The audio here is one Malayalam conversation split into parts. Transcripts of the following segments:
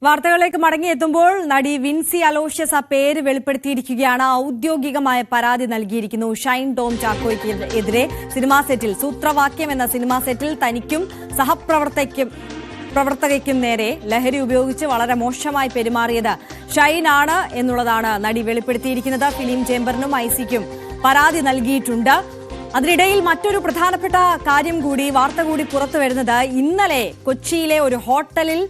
വാർത്തകളിലേക്ക് മടങ്ങിയെത്തുമ്പോൾ നടി വിൻസി അലോഷ്യസ് ആ പേര് വെളിപ്പെടുത്തിയിരിക്കുകയാണ്. ഔദ്യോഗികമായ പരാതി നൽകിയിരിക്കുന്നു. ഷൈൻ ടോം ചാക്കോയ്ക്ക് എതിരെ സിനിമാ സെറ്റിൽ സൂത്രവാക്യം എന്ന സിനിമാ സെറ്റിൽ തനിക്കും പ്രവർത്തകയ്ക്കും നേരെ ലഹരി ഉപയോഗിച്ച് വളരെ മോശമായി പെരുമാറിയത് ഷൈനാണ് എന്നുള്ളതാണ് നടി വെളിപ്പെടുത്തിയിരിക്കുന്നത്. ഫിലിം ചേംബറിനും ഐസിക്കും പരാതി നൽകിയിട്ടുണ്ട്. അതിനിടയിൽ മറ്റൊരു പ്രധാനപ്പെട്ട കാര്യം കൂടി, വാർത്ത കൂടി പുറത്തു വരുന്നത്, ഇന്നലെ കൊച്ചിയിലെ ഒരു ഹോട്ടലിൽ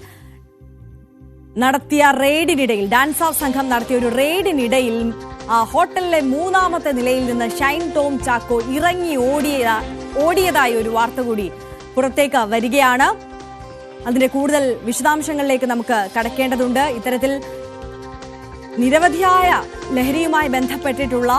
നടത്തിയ റെയ്ഡിനിടയിൽ, ഡാൻസ് ഓഫ് സംഘം നടത്തിയ ഒരു റെയ്ഡിനിടയിൽ ആ ഹോട്ടലിലെ 3ാമത്തെ നിലയിൽ നിന്ന് ഷൈൻ ടോം ചാക്കോ ഇറങ്ങി ഓടിയതായി ഒരു വാർത്ത കൂടി പുറത്തേക്ക് വരികയാണ്. അതിന്റെ കൂടുതൽ വിശദാംശങ്ങളിലേക്ക് നമുക്ക് കടക്കേണ്ടതുണ്ട്. ഇത്തരത്തിൽ നിരവധിയായ ലഹരിയുമായി ബന്ധപ്പെട്ടിട്ടുള്ള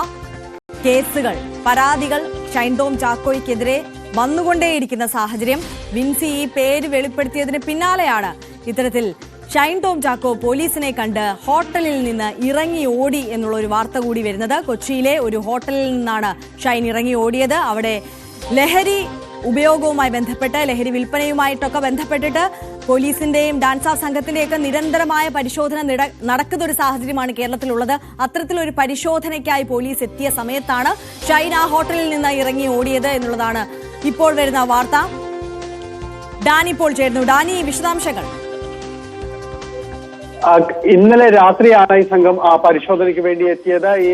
കേസുകൾ, പരാതികൾ ഷൈൻ ടോം ചാക്കോയ്ക്കെതിരെ വന്നുകൊണ്ടേയിരിക്കുന്ന സാഹചര്യം. വിൻസി ഈ പേര് വെളിപ്പെടുത്തിയതിന് പിന്നാലെയാണ് ഇത്തരത്തിൽ ഷൈൻ ടോം ചാക്കോ പോലീസിനെ കണ്ട് ഹോട്ടലിൽ നിന്ന് ഇറങ്ങി ഓടി എന്നുള്ള ഒരു വാർത്ത കൂടി വരുന്നത്. കൊച്ചിയിലെ ഒരു ഹോട്ടലിൽ നിന്നാണ് ഷൈൻ ഇറങ്ങി ഓടിയത്. അവിടെ ലഹരി ഉപയോഗവുമായി ബന്ധപ്പെട്ട്, ലഹരി വിൽപ്പനയുമായിട്ടൊക്കെ ബന്ധപ്പെട്ടിട്ട് പോലീസിന്റെയും ഡാൻസ് ഓഫ് സംഘത്തിന്റെയൊക്കെ നിരന്തരമായ പരിശോധന നടക്കുന്ന ഒരു സാഹചര്യമാണ് കേരളത്തിലുള്ളത്. അത്തരത്തിലൊരു പരിശോധനയ്ക്കായി പോലീസ് എത്തിയ സമയത്താണ് ഷൈൻ ആ ഹോട്ടലിൽ നിന്ന് ഇറങ്ങി ഓടിയത് എന്നുള്ളതാണ് ഇപ്പോൾ വരുന്ന വാർത്ത. ഡാനി ഇപ്പോൾ ചേരുന്നു. ഡാനി, വിശദാംശങ്ങൾ. ഇന്നലെ രാത്രിയാണ് ഈ സംഘം പരിശോധനയ്ക്ക് വേണ്ടി എത്തിയത്. ഈ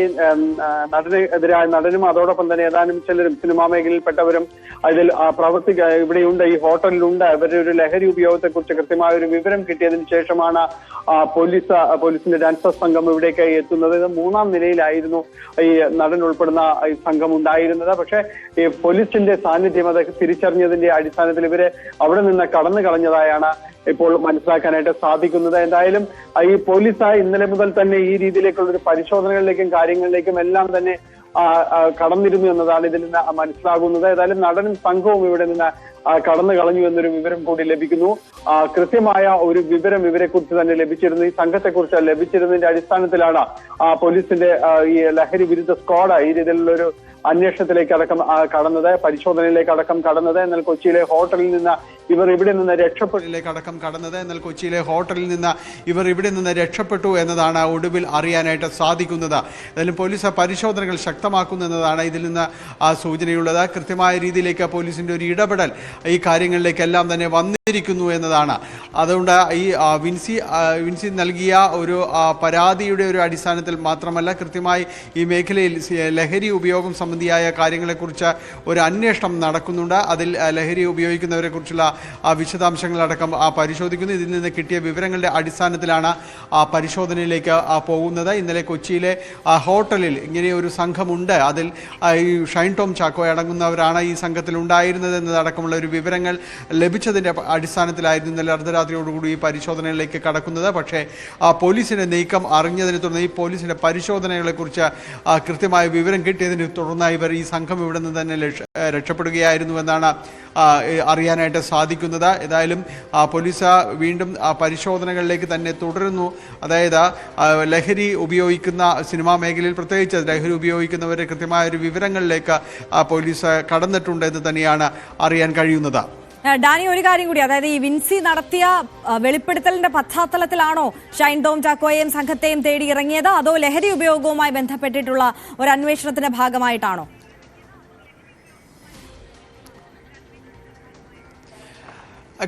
നടനെതിരായ നടനും അതോടൊപ്പം തന്നെ ഏതാനും ചിലരും സിനിമാ മേഖലയിൽപ്പെട്ടവരും ഇതിൽ ഇവിടെയുണ്ട്, ഈ ഹോട്ടലിലുണ്ട്. ഇവരുടെ ഒരു ലഹരി ഉപയോഗത്തെ കുറിച്ച് കൃത്യമായ ഒരു വിവരം കിട്ടിയതിനു ശേഷമാണ് പോലീസിന്റെ ഡാൻസ് സംഘം ഇവിടേക്ക് എത്തുന്നത്. ഇത് 3ാം നിലയിലായിരുന്നു ഈ നടൻ ഉൾപ്പെടുന്ന ഈ സംഘം ഉണ്ടായിരുന്നത്. പക്ഷേ ഈ പോലീസിന്റെ സാന്നിധ്യം അത് തിരിച്ചറിഞ്ഞതിന്റെ അടിസ്ഥാനത്തിൽ ഇവരെ അവിടെ നിന്ന് കടന്നു കളഞ്ഞതായാണ് ഇപ്പോൾ മനസ്സിലാക്കാനായിട്ട് സാധിക്കുന്നത്. എന്തായാലും ഈ പോലീസ് ഇന്നലെ മുതൽ തന്നെ ഈ രീതിയിലേക്കുള്ള ഒരു പരിശോധനകളിലേക്കും കാര്യങ്ങളിലേക്കും എല്ലാം തന്നെ കടന്നിരുന്നു എന്നതാണ് ഇതിൽ നിന്ന് മനസ്സിലാകുന്നത്. ഏതായാലും നടനും സംഘവും ഇവിടെ നിന്ന് കടന്നു കളഞ്ഞു എന്നൊരു വിവരം കൂടി ലഭിക്കുന്നു. കൃത്യമായ ഒരു വിവരം ഇവരെ കുറിച്ച് തന്നെ ലഭിച്ചിരുന്നു. ഈ സംഘത്തെ കുറിച്ച് ലഭിച്ചിരുന്നതിന്റെ അടിസ്ഥാനത്തിലാണ് പോലീസിന്റെ ഈ ലഹരി വിരുദ്ധ സ്ക്വാഡ് ഈ രീതിയിലുള്ള ഒരു അന്വേഷണത്തിലേക്ക് അടക്കം കടന്നത്, പരിശോധനയിലേക്ക് അടക്കം കടന്നത്. എന്നാൽ കൊച്ചിയിലെ ഹോട്ടലിൽ നിന്ന് ഇവർ ഇവിടെ നിന്ന് രക്ഷപ്പെട്ടു എന്നതാണ് ഒടുവിൽ അറിയാനായിട്ട് സാധിക്കുന്നത്. ഏതായാലും പോലീസ് പരിശോധനകൾ ശക്തമാക്കുന്നു എന്നതാണ് ഇതിൽ നിന്ന് സൂചനയുള്ളത്. കൃത്യമായ രീതിയിലേക്ക് പോലീസിന്റെ ഒരു ഇടപെടൽ ഈ കാര്യങ്ങളിലേക്കെല്ലാം തന്നെ വന്നിരിക്കുന്നു എന്നതാണ്. അതുകൊണ്ട് ഈ വിൻസി നൽകിയ ഒരു പരാതിയുടെ ഒരു അടിസ്ഥാനത്തിൽ മാത്രമല്ല, കൃത്യമായി ഈ മേഖലയിൽ ലഹരി ഉപയോഗം സംബന്ധിയായ കാര്യങ്ങളെക്കുറിച്ച് ഒരു അന്വേഷണം നടക്കുന്നുണ്ട്. അതിൽ ലഹരി ഉപയോഗിക്കുന്നവരെ കുറിച്ചുള്ള വിശദാംശങ്ങളടക്കം പരിശോധിക്കുന്നു. ഇതിൽ നിന്ന് കിട്ടിയ വിവരങ്ങളുടെ അടിസ്ഥാനത്തിലാണ് പരിശോധനയിലേക്ക് പോകുന്നത്. ഇന്നലെ കൊച്ചിയിലെ ഹോട്ടലിൽ ഇങ്ങനെ ഒരു സംഘമുണ്ട്, അതിൽ ഈ ഷൈൻ ടോം ചാക്കോ അടങ്ങുന്നവരാണ് ഈ സംഘത്തിൽ ഉണ്ടായിരുന്നത് എന്നതടക്കമുള്ള ഒരു വിവരങ്ങൾ ലഭിച്ചതിൻ്റെ അടിസ്ഥാനത്തിലായിരുന്നു ഇന്നലെ അർദ്ധരാത്രിയോടുകൂടി ഈ പരിശോധനയിലേക്ക് കടക്കുന്നത്. പക്ഷേ പോലീസിന്റെ നീക്കം അറിഞ്ഞതിനെ തുടർന്ന്, ഈ പോലീസിന്റെ പരിശോധനകളെക്കുറിച്ച് കൃത്യമായ വിവരം കിട്ടിയതിനെ തുടർന്ന് ഇവർ ഈ സംഘം ഇവിടെ നിന്ന് തന്നെ രക്ഷപ്പെടുകയായിരുന്നുവെന്നാണ് അറിയാനായിട്ട് സാധിക്കുന്നത്. ഏതായാലും പോലീസ് വീണ്ടും പരിശോധനകളിലേക്ക് തന്നെ തുടരുന്നു. അതായത് ലഹരി ഉപയോഗിക്കുന്ന സിനിമാ മേഖലയിൽ പ്രത്യേകിച്ച് ലഹരി ഉപയോഗിക്കുന്നവരെ കൃത്യമായ ഒരു വിവരങ്ങളിലേക്ക് പോലീസ് കടന്നിട്ടുണ്ട് എന്ന് തന്നെയാണ് അറിയാൻ കഴിയുന്നത്. ഡാനി, ഒരു കാര്യം കൂടി, അതായത് ഈ വിൻസി നടത്തിയ വെളിപ്പെടുത്തലിന്റെ പശ്ചാത്തലത്തിലാണോ ഷൈൻ ടോം ചാക്കോയെയും സംഘത്തെയും തേടി ഇറങ്ങിയത്, അതോ ലഹരി ഉപയോഗവുമായി ബന്ധപ്പെട്ടിട്ടുള്ള ഒരു അന്വേഷണത്തിന്റെ ഭാഗമായിട്ടാണോ?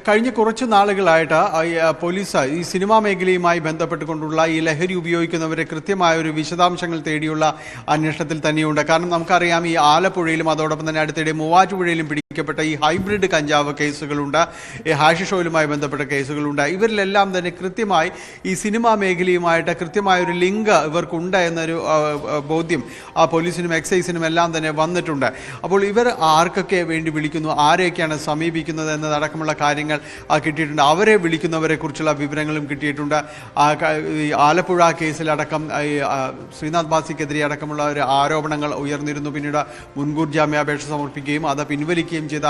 കഴിഞ്ഞ കുറച്ച് നാളുകളായിട്ട് പോലീസ് ഈ സിനിമാ മേഖലയുമായി ബന്ധപ്പെട്ടുകൊണ്ടുള്ള ഈ ലഹരി ഉപയോഗിക്കുന്നവരെ കൃത്യമായ ഒരു വിശദാംശങ്ങൾ തേടിയുള്ള അന്വേഷണത്തിൽ തന്നെയുണ്ട്. കാരണം നമുക്കറിയാം, ഈ ആലപ്പുഴയിലും അതോടൊപ്പം തന്നെ അടുത്തിടെ മൂവാറ്റുപുഴയിലും പിടിക്കപ്പെട്ട ഈ ഹൈബ്രിഡ് കഞ്ചാവ് കേസുകളുണ്ട്, ഈ ഹാഷിഷ് ഓയിലുമായി ബന്ധപ്പെട്ട കേസുകളുണ്ട്. ഇവരിലെല്ലാം തന്നെ കൃത്യമായി ഈ സിനിമാ മേഖലയുമായിട്ട് കൃത്യമായ ഒരു ലിങ്ക് ഇവർക്കുണ്ട് എന്നൊരു ബോധ്യം പോലീസിനും എക്സൈസിനും എല്ലാം തന്നെ വന്നിട്ടുണ്ട്. അപ്പോൾ ഇവർ ആർക്കൊക്കെ വേണ്ടി വിളിക്കുന്നു, ആരെയൊക്കെയാണ് സമീപിക്കുന്നത് എന്നതടക്കമുള്ള കാര്യങ്ങൾ കിട്ടിയിട്ടുണ്ട്. അവരെ വിളിക്കുന്നവരെ കുറിച്ചുള്ള വിവരങ്ങളും കിട്ടിയിട്ടുണ്ട്. ആലപ്പുഴ കേസിലടക്കം ശ്രീനാഥ് ബാസിക്കെതിരെ അടക്കമുള്ള ഒരു ആരോപണങ്ങൾ ഉയർന്നിരുന്നു. പിന്നീട് മുൻകൂർ ജാമ്യാപേക്ഷ സമർപ്പിക്കുകയും അത് പിൻവലിക്കുകയും ചെയ്ത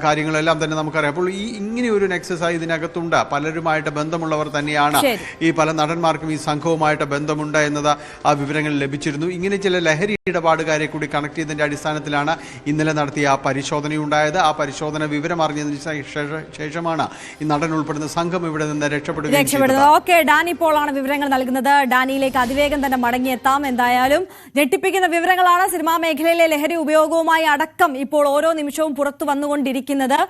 കാര്യങ്ങളെല്ലാം തന്നെ നമുക്കറിയാം. അപ്പോൾ ഇങ്ങനെ ഒരു നെക്സസ് ഇതിനകത്തുണ്ട്. പലരുമായിട്ട് ബന്ധമുള്ളവർ തന്നെയാണ്. ഈ പല നടന്മാർക്കും ഈ സംഘവുമായിട്ട് ബന്ധമുണ്ട് എന്നത് ആ വിവരങ്ങൾ ലഭിച്ചിരുന്നു. ഇങ്ങനെ ചില ലഹരി ഇടപാടുകാരെ കൂടി കണക്ട് ചെയ്തതിന്റെ അടിസ്ഥാനത്തിലാണ് ഇന്നലെ നടത്തിയ പരിശോധനയുണ്ടായത്. ആ പരിശോധന വിവരം അറിഞ്ഞതിന് ശേഷമാണ് ഈ നടൻ ഉൾപ്പെടുന്ന സംഘം ഇവിടെ നിന്ന് രക്ഷപ്പെടുന്നത്. ഓക്കെ, ഡാനി പോളാണ് വിവരങ്ങൾ നൽകുന്നത്. ഡാനിയിലേക്ക് അതിവേഗം തന്നെ മടങ്ങിയെത്താം. എന്തായാലും ഞെട്ടിപ്പിക്കുന്ന വിവരങ്ങളാണ് സിനിമാ മേഖലയിലെ ലഹരി ഉപയോഗവുമായി അടക്കം ഇപ്പോൾ ഓരോ നിമിഷവും പുറത്തു വന്നുകൊണ്ടിരിക്കുന്നത്.